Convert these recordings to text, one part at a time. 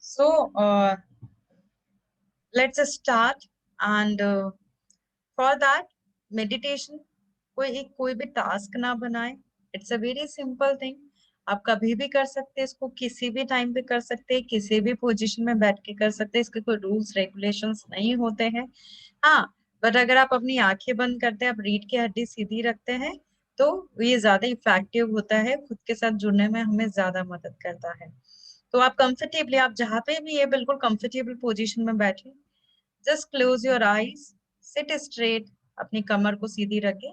So let's start. And for that, meditation कोई भी task ना बनाए. It's a very simple thing. आप कभी भी कर सकते हैं इसको, किसी भी टाइम पे कर सकते हैं, किसी भी पोजीशन में बैठ के कर सकते हैं. इसके कोई रूल्स रेगुलेशंस नहीं होते हैं. हाँ, बट अगर आप अपनी आंखें बंद करते हैं, आप रीढ़ की हड्डी सीधी रखते हैं, तो ये ज्यादा इफेक्टिव होता है. खुद के साथ जुड़ने में हमें ज्यादा मदद करता है. तो आप कंफर्टेबली, आप जहाँ पे भी है, बिल्कुल कंफर्टेबल पोजीशन में बैठे. Just close your eyes, seat straight, अपनी कमर को सीधी रखें.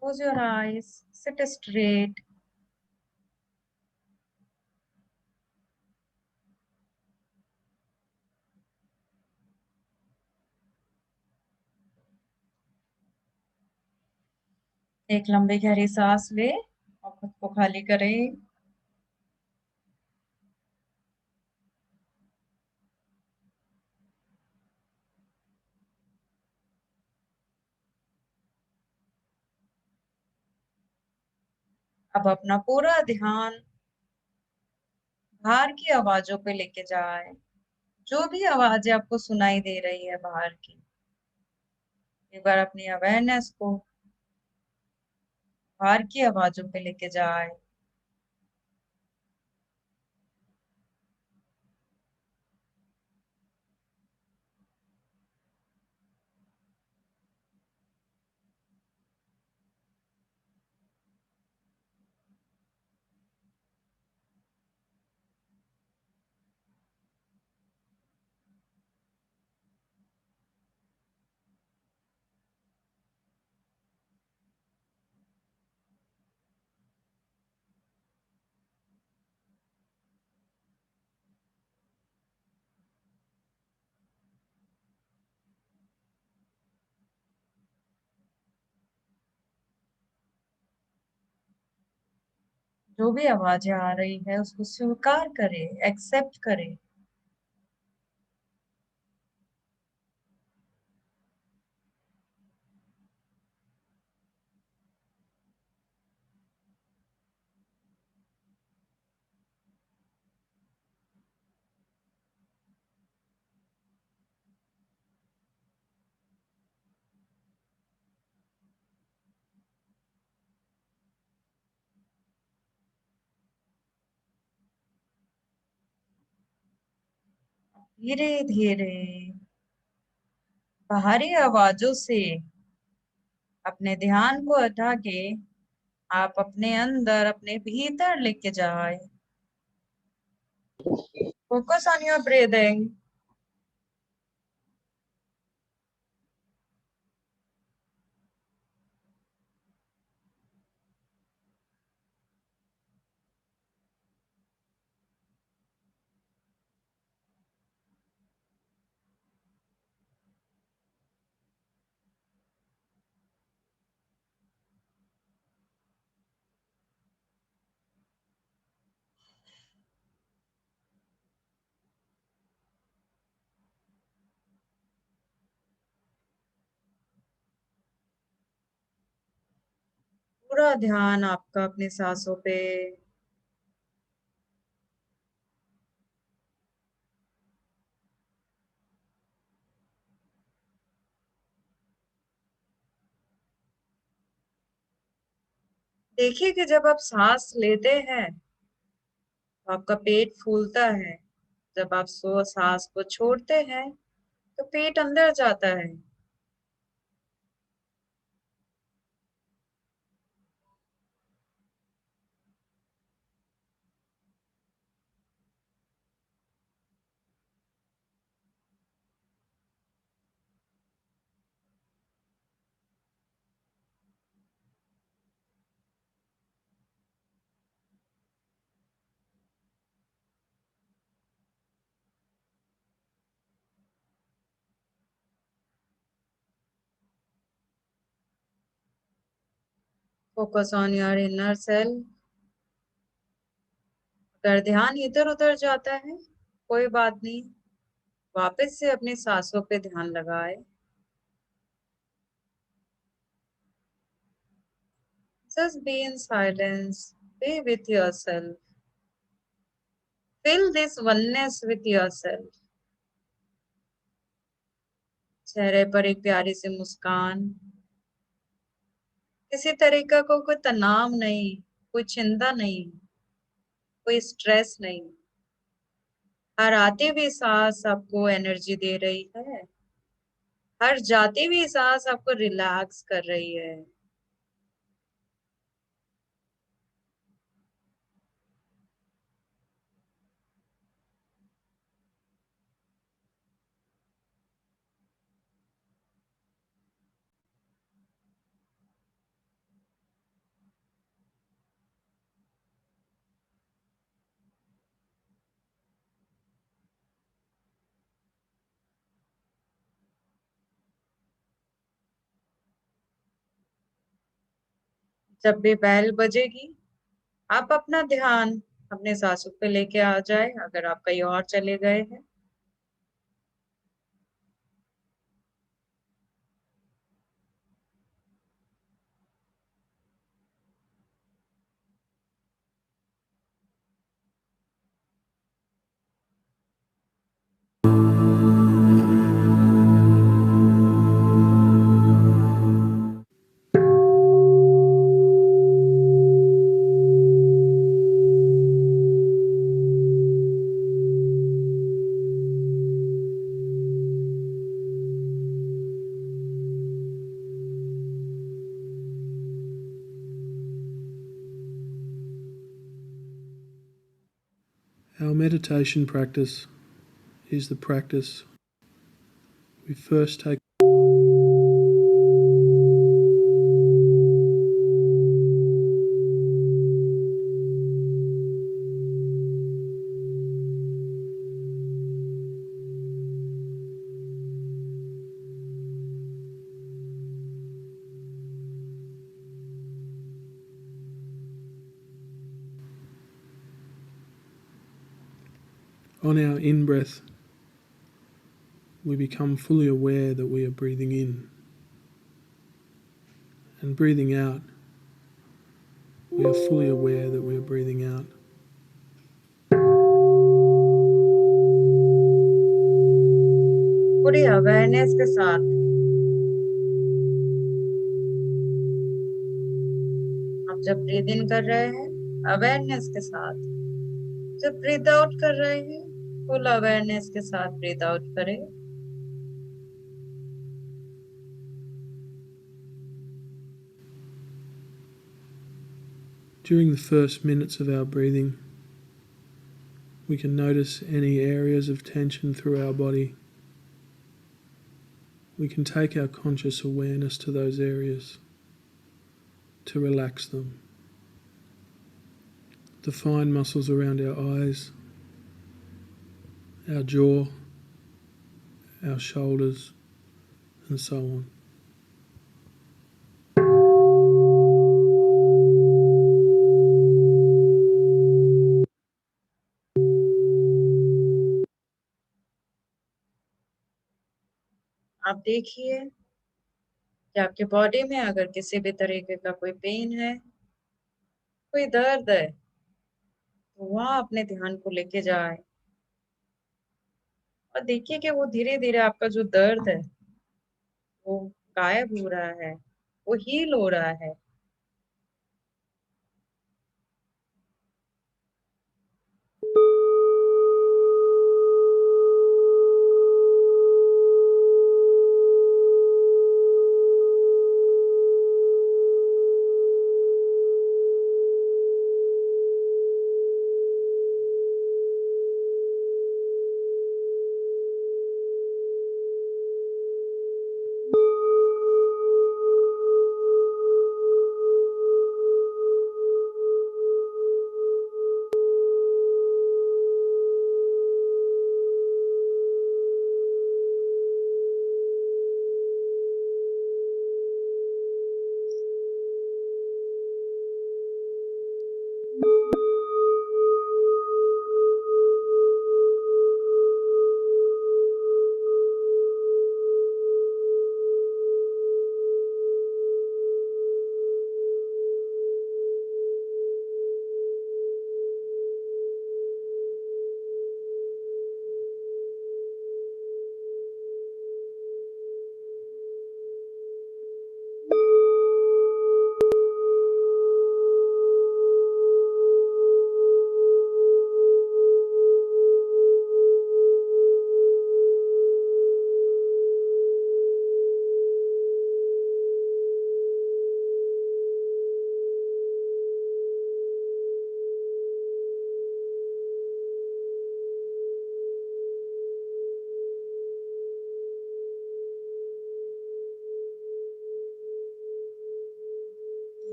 Close your eyes, sit straight. एक लंबी गहरी सांस ले और खुद को खाली करें. अब अपना पूरा ध्यान बाहर की आवाजों पे लेके जाए. जो भी आवाजें आपको सुनाई दे रही है बाहर की, एक बार अपनी अवेयरनेस को बाहर की आवाजों पे लेके जाए. जो भी आवाजें आ रही है उसको स्वीकार करें, एक्सेप्ट करें. धीरे धीरे बाहरी आवाजों से अपने ध्यान को हटा के आप अपने अंदर, अपने भीतर लेके जाए. Focus on your breathing. पूरा ध्यान आपका अपनी सांसों पे. देखिए कि जब आप सांस लेते हैं तो आपका पेट फूलता है. जब आप सो सांस को छोड़ते हैं तो पेट अंदर जाता है. Focus on your inner self. अगर ध्यान इधर उधर जाता है, कोई बात नहीं, वापस से अपनी सांसों पे ध्यान लगाए. Just be in silence. Be with yourself. Feel this oneness with yourself. चेहरे पर एक प्यारी सी मुस्कान, किसी तरीका को कोई तनाव नहीं, कोई चिंता नहीं, कोई स्ट्रेस नहीं। हर आती हुई सांस आपको एनर्जी दे रही है, हर जाती हुई सांस आपको रिलैक्स कर रही है। जब भी बैल बजेगी, आप अपना ध्यान अपने सांसों पे लेके आ जाए, अगर आप कहीं और चले गए हैं। Our meditation practice is the practice we first take on our in-breath. We become fully aware that we are breathing in, and breathing out, we are fully aware that we are breathing out. पूरी awareness के साथ आप जब breathe in कर रहे हैं, awareness के साथ, जब ब्रीद आउट कर रहे हैं, फुल अवेयरनेस के साथ ब्रीद आउट करें। During the first minutes of our breathing, we can notice any areas of tension through our body. We can take our conscious awareness to those areas to relax them. The fine muscles around our eyes, our jaw, our shoulders, and so on. आप देखिए कि आपके body में अगर किसी भी तरीके का कोई पेन है, कोई दर्द है, तो वहां अपने ध्यान को लेके जाए और देखिए कि वो धीरे धीरे आपका जो दर्द है वो गायब हो रहा है, वो हील हो रहा है।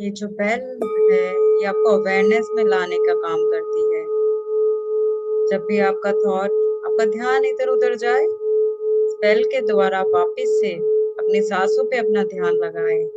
ये जो बेल है ये आपको अवेयरनेस में लाने का काम करती है। जब भी आपका थॉट, आपका ध्यान इधर उधर जाए, बेल के द्वारा वापस से अपनी सांसों पे अपना ध्यान लगाएं।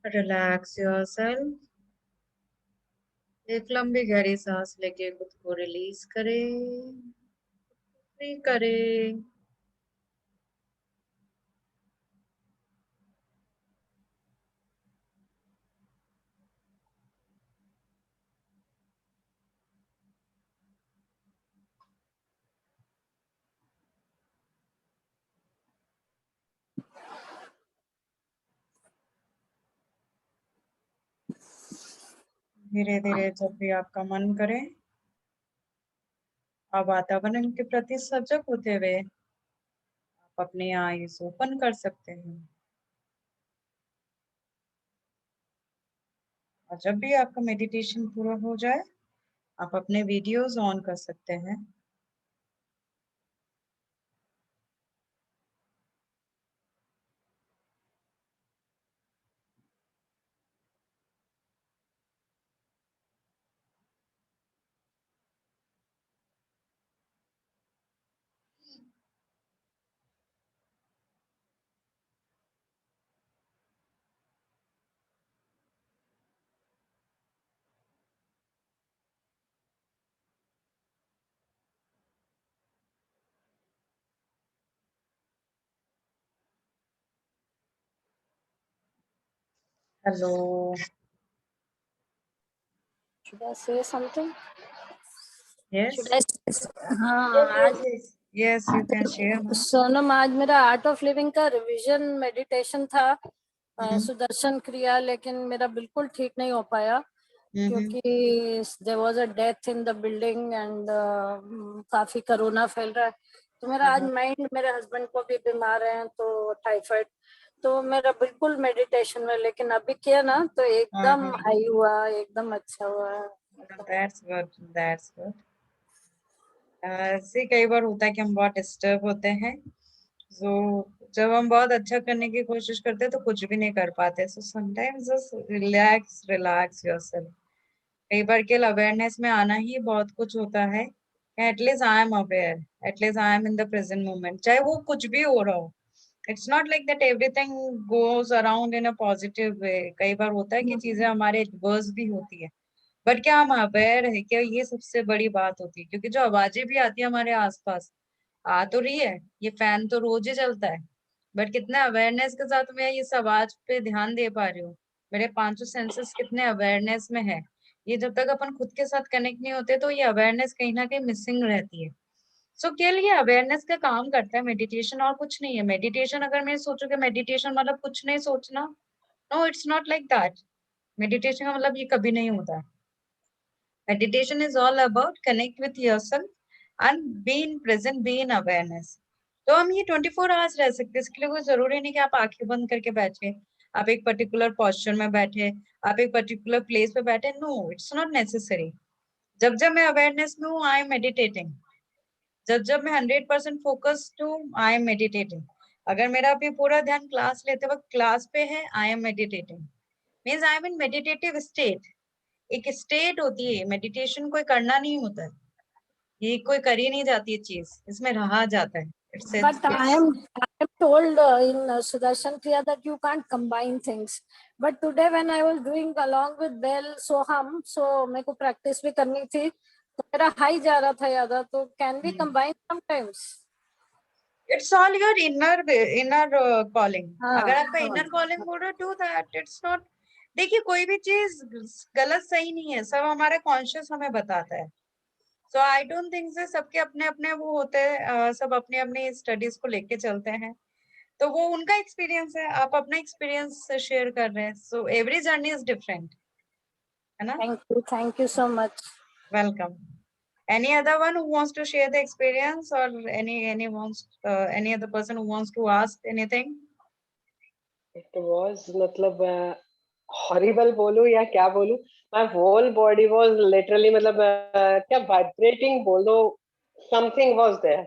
Relax yourself. एक लंबी गहरी सांस लेके खुद को रिलीज करे, फ्री करे। धीरे धीरे जब भी आपका मन करे, आप वातावरण के प्रति सजग होते हुए आप अपने आईज ओपन कर सकते हैं। और जब भी आपका मेडिटेशन पूरा हो जाए, आप अपने वीडियोस ऑन कर सकते हैं। Hello. Should I say something? Yes Should I? हाँ आज yes, you can share. Sonam, आज मेरा आर्ट ऑफ लिविंग का रिवीजन मेडिटेशन था, सुदर्शन क्रिया, लेकिन मेरा बिल्कुल ठीक नहीं हो पाया क्योंकि there was a death in the building and काफी कोरोना फैल रहा है। तो मेरा आज माइंड, मेरे हस्बैंड को भी बीमार है तो टाइफाइड, तो मेरा बिल्कुल मेडिटेशन में, लेकिन अभी किया ना तो एकदम हाई हुआ, एकदम अच्छा हुआ। That's good, that's good. ऐसे कई बार होता है कि हम बहुत डिस्टर्ब होते हैं, तो जब हम बहुत अच्छा करने की कोशिश करते हैं तो कुछ भी नहीं कर पाते। So sometimes just relax, relax yourself. कई बार केवल अवेयरनेस में आना ही बहुत कुछ होता है। At least I am aware, at least I am in the present moment, चाहे वो कुछ भी हो रहा हो। It's not like that everything goes around in a positive way. कई बार होता है कि चीजें हमारे एडवर्स भी होती है, बट क्या हम अवेयर है क्या, ये सबसे बड़ी बात होती है। क्योंकि जो आवाजें भी आती है हमारे आसपास, आ तो रही है, ये फैन तो रोज ही चलता है, बट कितने अवेयरनेस के साथ मैं इस आवाज पे ध्यान दे पा रही हूँ, मेरे पांचों सेंसेस कितने अवेयरनेस में है। ये जब तक अपन खुद के साथ कनेक्ट नहीं होते तो ये अवेयरनेस कहीं ना कहीं मिसिंग रहती है। सो केवल ये अवेयरनेस का काम करता है मेडिटेशन, और कुछ नहीं है। मेडिटेशन अगर मैं सोचूं कि मेडिटेशन मतलब कुछ नहीं सोचना, no, it's not like that. Meditation का मतलब ये कभी नहीं होता है। Meditation is all about connect with yourself and be in present, be in awareness. तो हम ये 24 आवर्स रह सकते हैं। इसके लिए कोई जरूरी नहीं कि आप आंखें बंद करके बैठे, आप एक पर्टिकुलर पोस्चर में बैठे, आप एक पर्टिकुलर प्लेस पे बैठे। No, it's not necessary. जब जब मैं अवेयरनेस में हूँ, आई एम मेडिटेटिंग। जब जब मैं 100% फोकस्ड हूँ, आई एम मेडिटेटिंग। अगर मेरा अभी पूरा ध्यान क्लास लेते वक्त क्लास पे है, I am meditating. Means I am in meditative state. एक स्टेट होती है, मेडिटेशन कोई करना नहीं होता है, ये कोई करी नहीं जाती है चीज, इसमें रहा जाता है। But I am told in Sudarshan Kriya that you can't combine things. But today when I was doing along with Bell Soham, so मेरे को practice भी करनी थी, तो मेरा high जा रहा था ज़्यादा, तो can we combine sometimes? It's all your inner calling. अगर आपका inner calling हो रहा है, do that. It's not. देखिए कोई भी चीज गलत सही नहीं है, सब हमारे कॉन्शियस हमें बताता है. So I don't think से सबके अपने अपने वो होते हैं, सब अपने अपने स्टडीज को लेके चलते हैं, तो वो उनका एक्सपीरियंस है, आप अपना एक्सपीरियंस शेयर कर रहे हैं. So every journey is different, है ना? Thank you so much. Welcome. Any other one who wants to share the experience, or any other person who wants to ask anything? It was मतलब horrible बोलूं या क्या बोलूं, my whole body was literally मतलब क्या vibrating बोल दो, something was there.